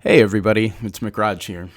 Hey everybody, it's McRaj here.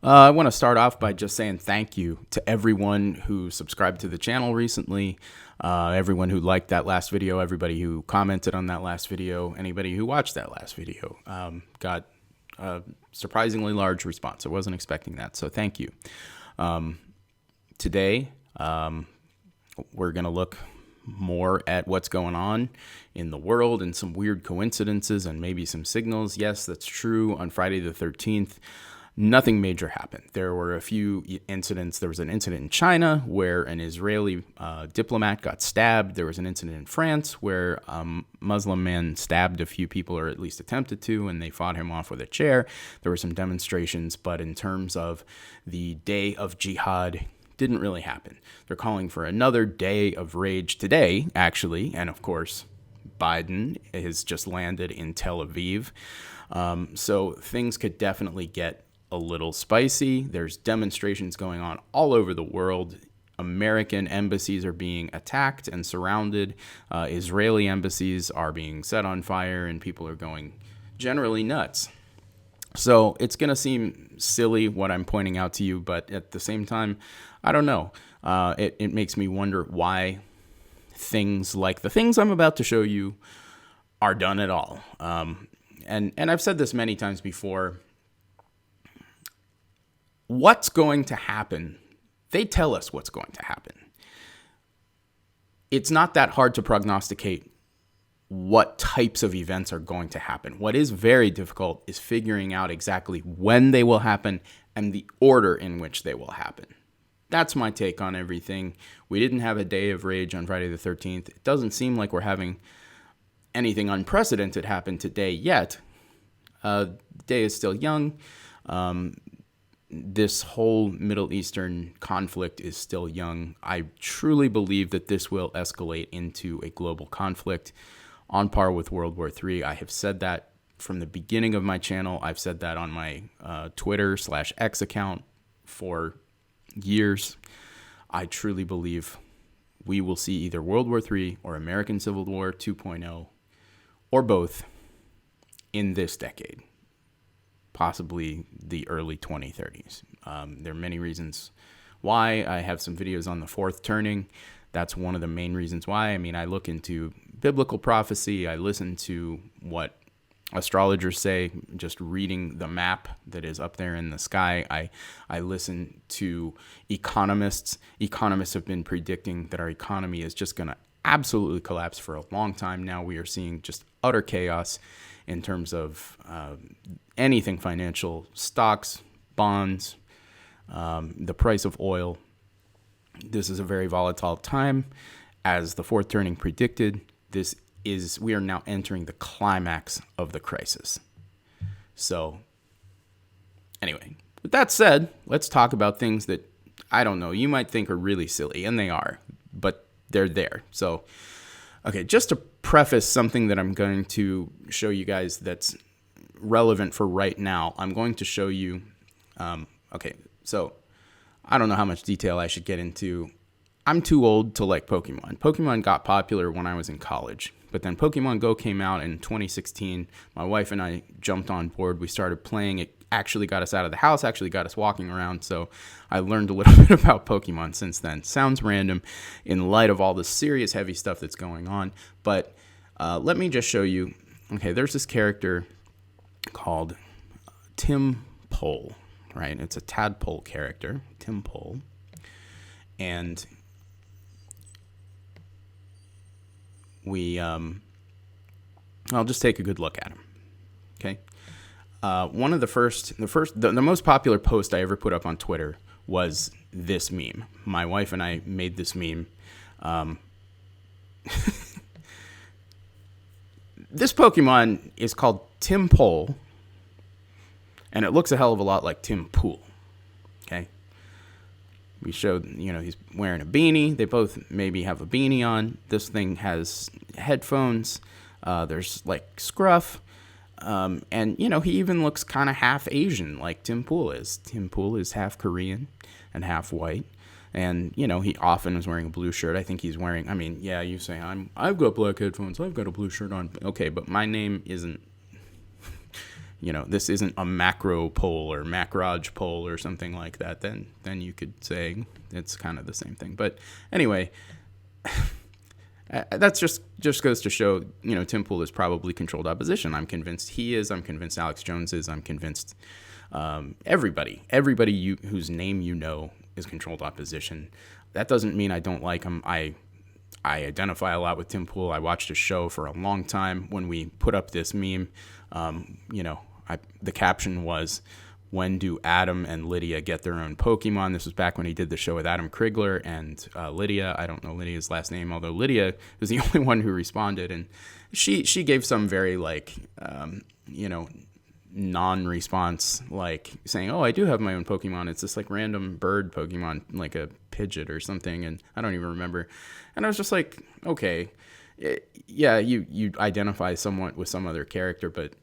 I want to start off by just saying thank you to everyone who subscribed to the channel recently, everyone who liked that last video, everybody who commented on that last video, anybody who watched that last video. Got a surprisingly large response. I wasn't expecting that, so thank you. Today, we're going to look more at what's going on in the world and some weird coincidences and maybe some signals. Yes, that's true. On Friday the 13th, nothing major happened. There were a few incidents. There was an incident in China where an Israeli diplomat got stabbed. There was an incident in France where a Muslim man stabbed a few people, or at least attempted to, and they fought him off with a chair. There were some demonstrations, but in terms of the day of jihad, didn't really happen. They're calling for another day of rage today, actually, and of course, Biden has just landed in Tel Aviv. So things could definitely get a little spicy. There's demonstrations going on all over the world. American embassies are being attacked and surrounded. Israeli embassies are being set on fire, and people are going generally nuts. So it's going to seem silly what I'm pointing out to you, but at the same time, I don't know. It makes me wonder why things like the things I'm about to show you are done at all. And I've said this many times before. What's going to happen? They tell us what's going to happen. It's not that hard to prognosticate what types of events are going to happen. What is very difficult is figuring out exactly when they will happen and the order in which they will happen. That's my take on everything. We didn't have a day of rage on Friday the 13th. It doesn't seem like we're having anything unprecedented happen today yet. The day is still young. This whole Middle Eastern conflict is still young. I truly believe that this will escalate into a global conflict on par with World War III. I have said that from the beginning of my channel. I've said that on my Twitter/X account for years. I truly believe we will see either World War III or American Civil War 2.0 or both in this decade, possibly the early 2030s. There are many reasons why. I have some videos on the fourth turning. That's one of the main reasons why. I mean, I look into biblical prophecy. I listen to what astrologers say, just reading the map that is up there in the sky. I listen to economists. Economists have been predicting that our economy is just going to absolutely collapse for a long time now. We are seeing just utter chaos in terms of anything financial, stocks, bonds, the price of oil. This is a very volatile time. As the fourth turning predicted, we are now entering the climax of the crisis. So anyway, with that said, let's talk about things that, I don't know, you might think are really silly, and they are, but they're there. So, okay, just to preface something that I'm going to show you guys that's relevant for right now, I'm going to show you, so I don't know how much detail I should get into. I'm too old to like Pokemon. Pokemon got popular when I was in college, but then Pokemon Go came out in 2016. My wife and I jumped on board. We started playing. It actually got us out of the house, actually got us walking around. So I learned a little bit about Pokemon since then. Sounds random in light of all the serious heavy stuff that's going on, but let me just show you. Okay, there's this character called Tim Pole, right? It's a tadpole character, Tim Pole. And I'll just take a good look at him. Okay. One of the most popular post I ever put up on Twitter was this meme. My wife and I made this meme. This Pokemon is called Tim Pole, and it looks a hell of a lot like Tim Pool. Okay. We showed, he's wearing a beanie. They both maybe have a beanie on. This thing has headphones. There's like scruff. And, he even looks kind of half Asian like Tim Pool is. Tim Pool is half Korean and half white. And, he often is wearing a blue shirt. I think he's wearing, you say, I've got black headphones. I've got a blue shirt on. Okay, but my name isn't, this isn't a macro poll or macrage poll or something like that, then you could say it's kind of the same thing. But anyway, that's just goes to show, Tim Pool is probably controlled opposition. I'm convinced he is. I'm convinced Alex Jones is. I'm convinced everybody whose name is controlled opposition. That doesn't mean I don't like him. I identify a lot with Tim Pool. I watched his show for a long time. When we put up this meme, the caption was, "When do Adam and Lydia get their own Pokemon?" This was back when he did the show with Adam Krigler and Lydia. I don't know Lydia's last name, although Lydia was the only one who responded. And she gave some very non-response, like saying, "Oh, I do have my own Pokemon. It's this like random bird Pokemon, like a Pidgeot or something." And I don't even remember. And I was just like, okay, yeah, you identify somewhat with some other character, but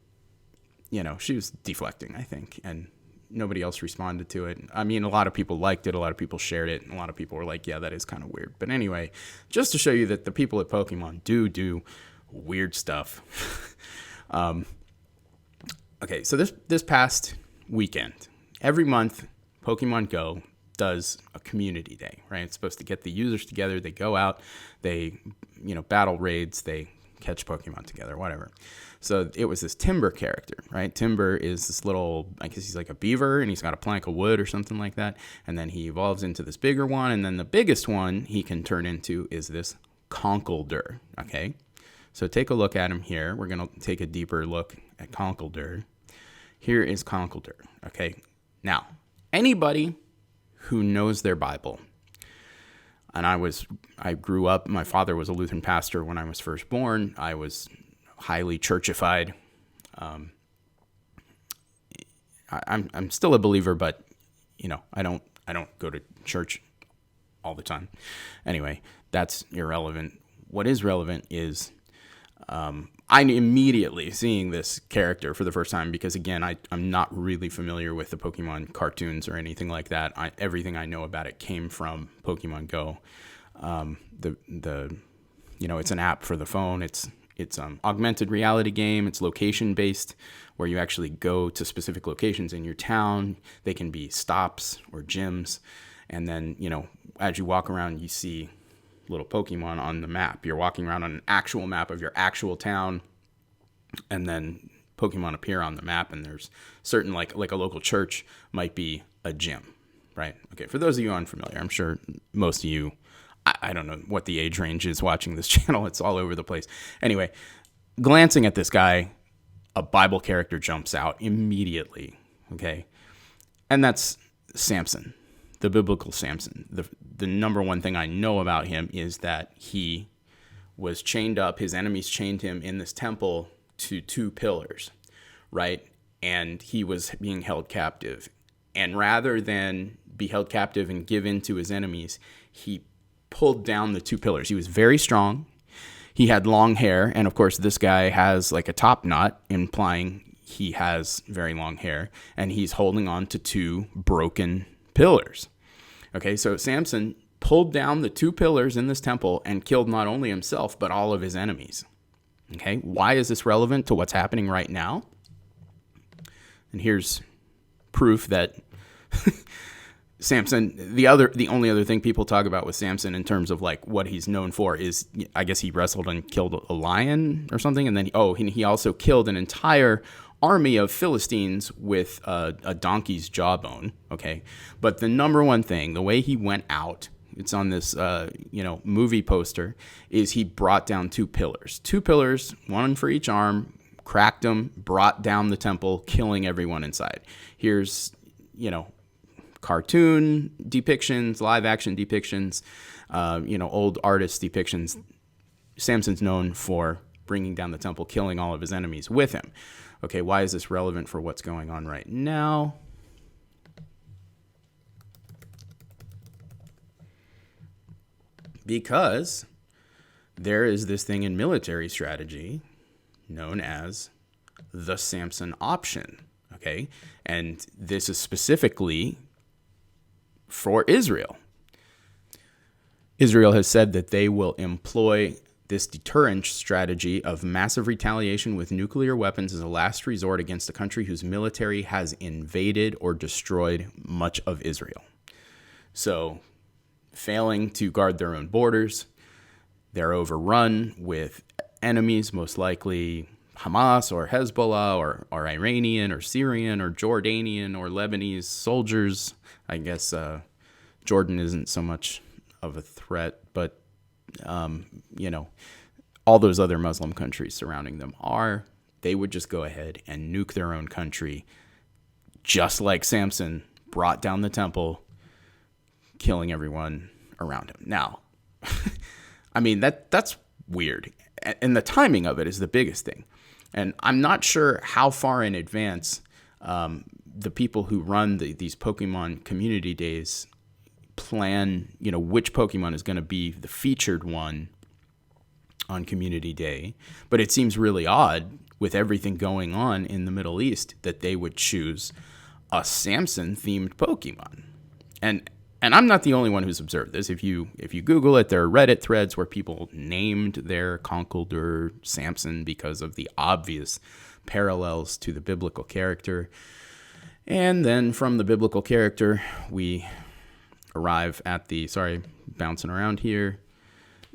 she was deflecting, I think, and nobody else responded to it. I mean, a lot of people liked it, a lot of people shared it, and a lot of people were like, yeah, that is kind of weird. But anyway, just to show you that the people at Pokemon do weird stuff. Okay, so this past weekend, every month, Pokemon Go does a community day, right? It's supposed to get the users together. They go out, they, battle raids, they catch Pokemon together, whatever. So it was this Timber character, right? Timber is this little, I guess he's like a beaver, and he's got a plank of wood or something like that. And then he evolves into this bigger one. And then the biggest one he can turn into is this Conkeldurr, okay? So take a look at him here. We're going to take a deeper look at Conkeldurr. Here is Conkeldurr, okay? Now, anybody who knows their Bible, and I grew up, my father was a Lutheran pastor when I was first born. I was highly churchified. I'm still a believer, but I don't go to church all the time. Anyway, that's irrelevant. What is relevant is I'm immediately seeing this character for the first time because, again, I'm not really familiar with the Pokemon cartoons or anything like that. Everything I know about it came from Pokemon Go. It's an app for the phone. It's augmented reality game. It's location based, where you actually go to specific locations in your town. They can be stops or gyms, and then as you walk around, you see little Pokemon on the map. You're walking around on an actual map of your actual town, and then Pokemon appear on the map, and there's certain, like a local church might be a gym, right? Okay, for those of you unfamiliar, I'm sure most of you, I don't know what the age range is watching this channel. It's all over the place. Anyway, glancing at this guy, a Bible character jumps out immediately, okay? And that's Samson, the biblical Samson. The number one thing I know about him is that he was chained up. His enemies chained him in this temple to two pillars, right? And he was being held captive. And rather than be held captive and give in to his enemies, he pulled down the two pillars. He was very strong. He had long hair. And of course, this guy has like a top knot, implying he has very long hair. And he's holding on to two broken pillars. Okay, so Samson pulled down the two pillars in this temple and killed not only himself, but all of his enemies. Okay, why is this relevant to what's happening right now? And here's proof that Samson, the only other thing people talk about with Samson in terms of like what he's known for is, I guess he wrestled and killed a lion or something. And then he also killed an entire army of Philistines with a donkey's jawbone. Okay. But the number one thing, the way he went out, it's on this, movie poster, is he brought down two pillars, one for each arm, cracked them, brought down the temple, killing everyone inside. Here's, cartoon depictions, live action depictions, old artist depictions. Samson's known for bringing down the temple, killing all of his enemies with him. Okay, why is this relevant for what's going on right now? Because there is this thing in military strategy known as the Samson option, okay? And this is specifically for Israel. Israel has said that they will employ This deterrent strategy of massive retaliation with nuclear weapons is a last resort against a country whose military has invaded or destroyed much of Israel. So, failing to guard their own borders, they're overrun with enemies, most likely Hamas or Hezbollah or Iranian or Syrian or Jordanian or Lebanese soldiers. I guess Jordan isn't so much of a threat, but all those other Muslim countries surrounding them are. They would just go ahead and nuke their own country, just like Samson brought down the temple, killing everyone around him. Now, I mean, that's weird. And the timing of it is the biggest thing. And I'm not sure how far in advance the people who run these Pokemon community days plan, which Pokemon is going to be the featured one on community day. But it seems really odd with everything going on in the Middle East that they would choose a Samson themed Pokemon. And I'm not the only one who's observed this. If you Google it, there are Reddit threads where people named their Conkeldurr Samson because of the obvious parallels to the biblical character. And then from the biblical character, we arrive at bouncing around here,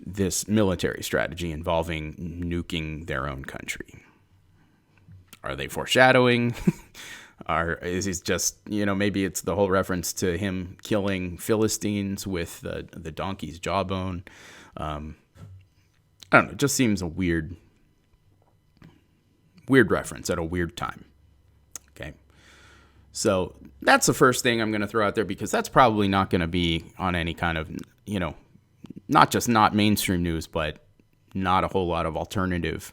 this military strategy involving nuking their own country. Are they foreshadowing? Is it just, maybe it's the whole reference to him killing Philistines with the donkey's jawbone? I don't know. It just seems a weird reference at a weird time. Okay. So that's the first thing I'm going to throw out there, because that's probably not going to be on any kind of, not mainstream news, but not a whole lot of alternative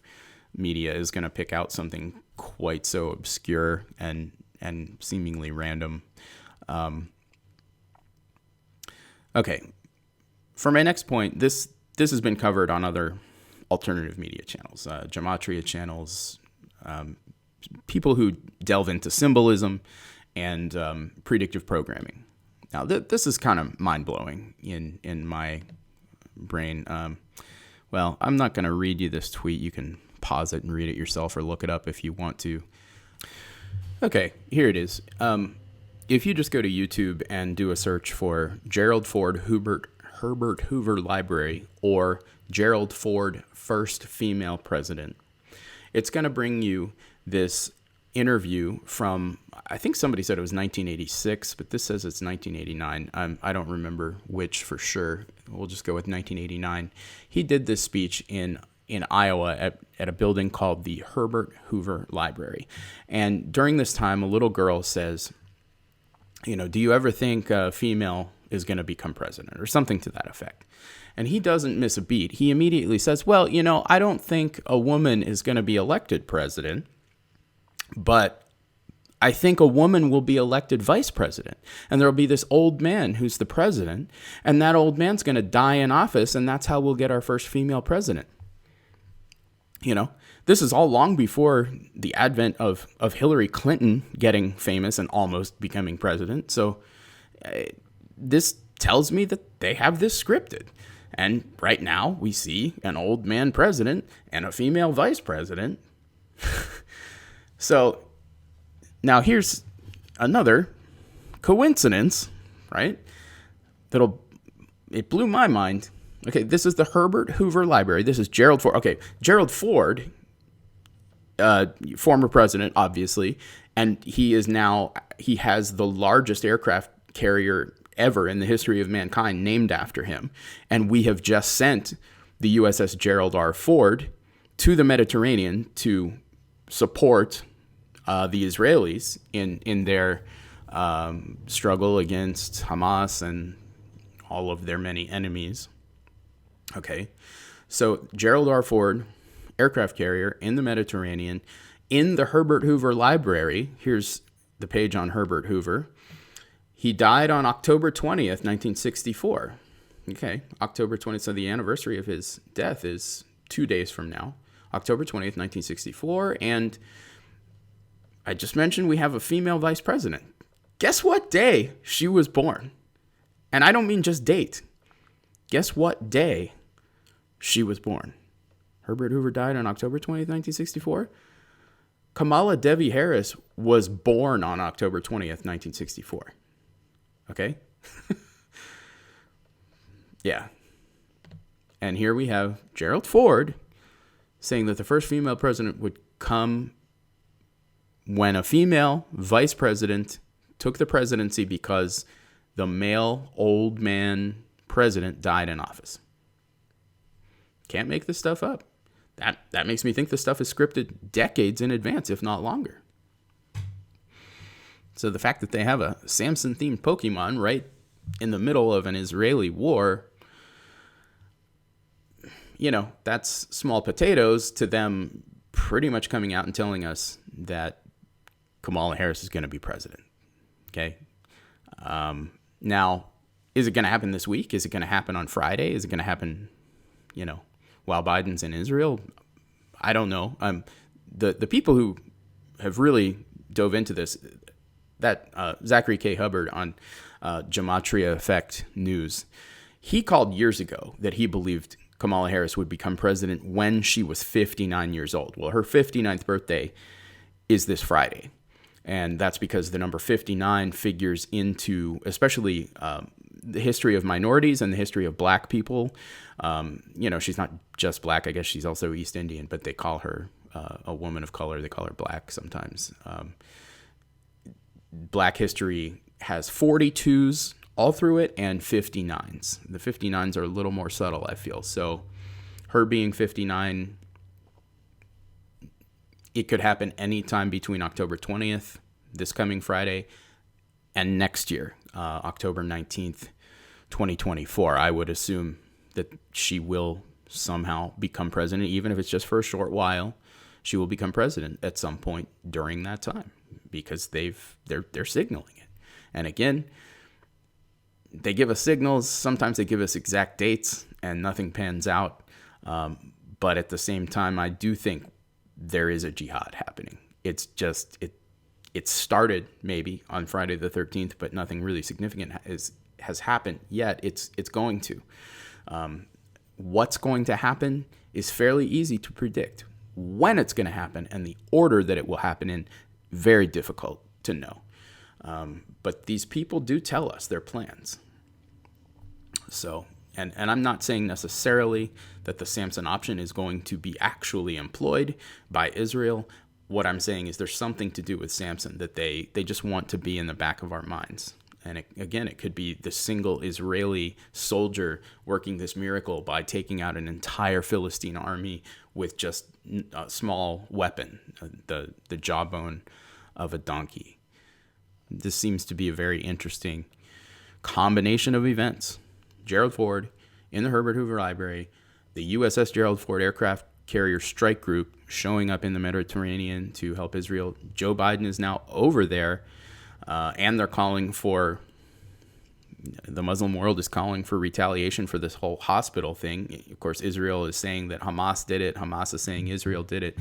media is going to pick out something quite so obscure and seemingly random. Okay. For my next point, this has been covered on other alternative media channels, gematria channels, people who delve into symbolism and predictive programming. Now, this is kind of mind-blowing in my brain. Well, I'm not going to read you this tweet. You can pause it and read it yourself or look it up if you want to. Okay, here it is. If you just go to YouTube and do a search for Gerald Ford Herbert Hoover Library or Gerald Ford First Female President, it's going to bring you this interview from, I think somebody said it was 1986, but this says it's 1989. I don't remember which for sure. We'll just go with 1989. He did this speech in Iowa at a building called the Herbert Hoover Library. And during this time, a little girl says, do you ever think a female is going to become president, or something to that effect? And he doesn't miss a beat. He immediately says, well, I don't think a woman is going to be elected president, but I think a woman will be elected vice president. And there'll be this old man who's the president, and that old man's going to die in office, and that's how we'll get our first female president. This is all long before the advent of Hillary Clinton getting famous and almost becoming president. So this tells me that they have this scripted. And right now we see an old man president and a female vice president. So now here's another coincidence, right? It blew my mind. Okay, this is the Herbert Hoover Library. This is Gerald Ford. Okay, Gerald Ford, former president, obviously, and he has the largest aircraft carrier ever in the history of mankind named after him. And we have just sent the USS Gerald R. Ford to the Mediterranean to support the Israelis in their struggle against Hamas and all of their many enemies. Okay, so Gerald R. Ford, aircraft carrier in the Mediterranean, in the Herbert Hoover Library. Here's the page on Herbert Hoover. He died on October 20th, 1964. Okay, October 20th, so the anniversary of his death is 2 days from now, October 20th, 1964, and I just mentioned we have a female vice president. Guess what day she was born? And I don't mean just date. Guess what day she was born? Herbert Hoover died on October 20th, 1964. Kamala Devi Harris was born on October 20th, 1964. Okay? Yeah. And here we have Gerald Ford saying that the first female president would come when a female vice president took the presidency because the male old man president died in office. Can't make this stuff up. That makes me think this stuff is scripted decades in advance, if not longer. So the fact that they have a Samson-themed Pokemon right in the middle of an Israeli war, that's small potatoes to them pretty much coming out and telling us that Kamala Harris is going to be president. Okay? Now, is it going to happen this week? Is it going to happen on Friday? Is it going to happen, while Biden's in Israel? I don't know. The people who have really dove into this, that Zachary K. Hubbard on Gematria Effect News, he called years ago that he believed Kamala Harris would become president when she was 59 years old. Well, her 59th birthday is this Friday. And that's because the number 59 figures into, especially the history of minorities and the history of black people. She's not just black. I guess she's also East Indian, but they call her a woman of color. They call her black sometimes. Black history has 42s all through it and 59s. The 59s are a little more subtle, I feel. So her being 59, it could happen anytime between October 20th, this coming Friday, and next year, October 19th, 2024. I would assume that she will somehow become president, even if it's just for a short while. She will become president at some point during that time because they're signaling it. And again, they give us signals. Sometimes they give us exact dates and nothing pans out. But at the same time, I do think there is a jihad happening. It's just, it started maybe on Friday the 13th, but nothing really significant has happened yet. It's going to. What's going to happen is fairly easy to predict. When it's going to happen and the order that it will happen in, very difficult to know. But these people do tell us their plans. So, and I'm not saying necessarily that the Samson option is going to be actually employed by Israel. What I'm saying is there's something to do with Samson that they just want to be in the back of our minds. And it could be the single Israeli soldier working this miracle by taking out an entire Philistine army with just a small weapon, the jawbone of a donkey. This seems to be a very interesting combination of events. Gerald Ford in the Herbert Hoover Library, the USS Gerald Ford aircraft carrier strike group showing up in the Mediterranean to help Israel. Joe Biden is now over there, and they're calling for, the Muslim world is calling for retaliation for this whole hospital thing. Of course, Israel is saying that Hamas did it. Hamas is saying Israel did it.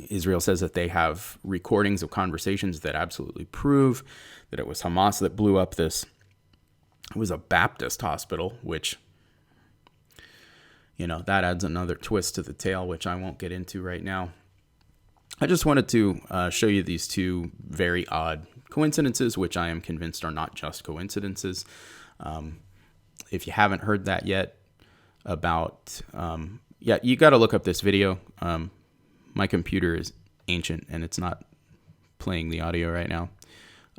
Israel says that they have recordings of conversations that absolutely prove that it was Hamas that blew up this. It was a Baptist hospital, which, that adds another twist to the tale, which I won't get into right now. I just wanted to show you these two very odd coincidences, which I am convinced are not just coincidences. If you haven't heard that yet about, you got to look up this video. My computer is ancient and it's not playing the audio right now.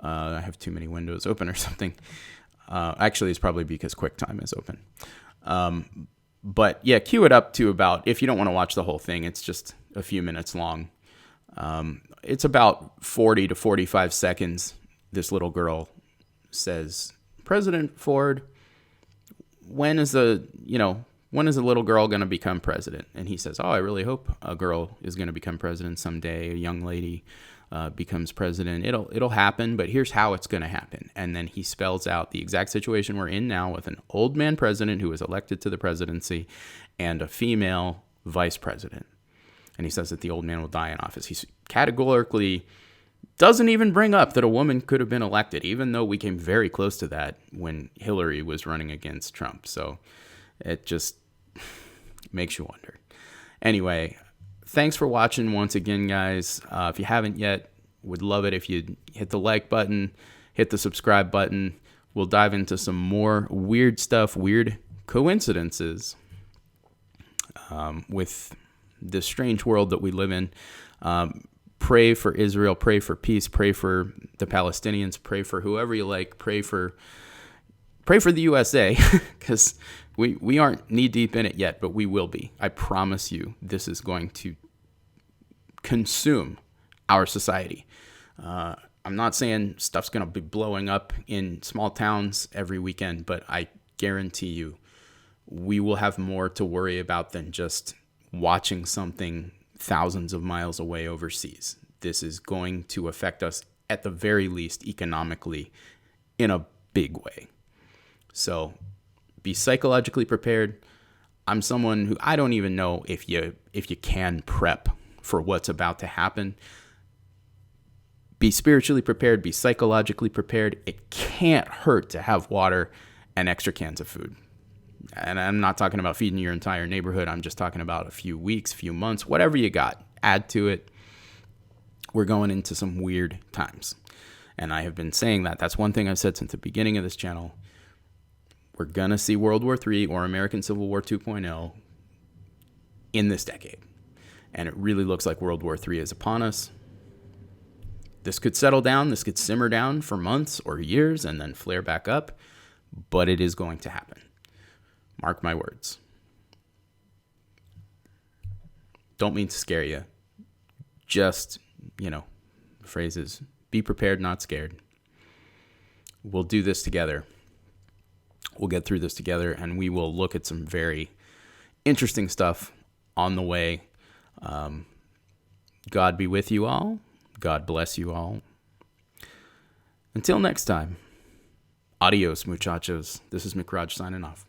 I have too many windows open or something. Actually, it's probably because QuickTime is open. But yeah, cue it up to about, if you don't want to watch the whole thing, it's just a few minutes long. It's about 40 to 45 seconds. This little girl says, "President Ford, when is a little girl going to become president?" And he says, "Oh, I really hope a girl is going to become president someday. A young lady becomes president. It'll happen, but here's how it's going to happen." And then he spells out the exact situation we're in now with an old man president who was elected to the presidency and a female vice president. And he says that the old man will die in office. He categorically doesn't even bring up that a woman could have been elected, even though we came very close to that when Hillary was running against Trump. So it just, Makes you wonder. Anyway, thanks for watching once again, guys. If you haven't yet, would love it if you hit the like button, hit the subscribe button. We'll dive into some more weird stuff, weird coincidences with this strange world that we live in. Pray for Israel, pray for peace, pray for the Palestinians, pray for whoever you like, pray for the USA, because we aren't knee deep in it yet, but we will be. I promise you, this is going to consume our society. I'm not saying stuff's going to be blowing up in small towns every weekend, but I guarantee you we will have more to worry about than just watching something thousands of miles away overseas. This is going to affect us at the very least economically in a big way. So be psychologically prepared. I'm someone who I don't even know if you can prep for what's about to happen. Be spiritually prepared, be psychologically prepared. It can't hurt to have water and extra cans of food. And I'm not talking about feeding your entire neighborhood. I'm just talking about a few weeks, few months, whatever you got. Add to it. We're going into some weird times. And I have been saying that. That's one thing I've said since the beginning of this channel. We're going to see World War III or American Civil War 2.0 in this decade. And it really looks like World War III is upon us. This could settle down. This could simmer down for months or years and then flare back up. But it is going to happen. Mark my words. Don't mean to scare you. Just, the phrase is, be prepared, not scared. We'll do this together. We'll get through this together, and we will look at some very interesting stuff on the way. God be with you all. God bless you all. Until next time, adios, muchachos. This is McRaj signing off.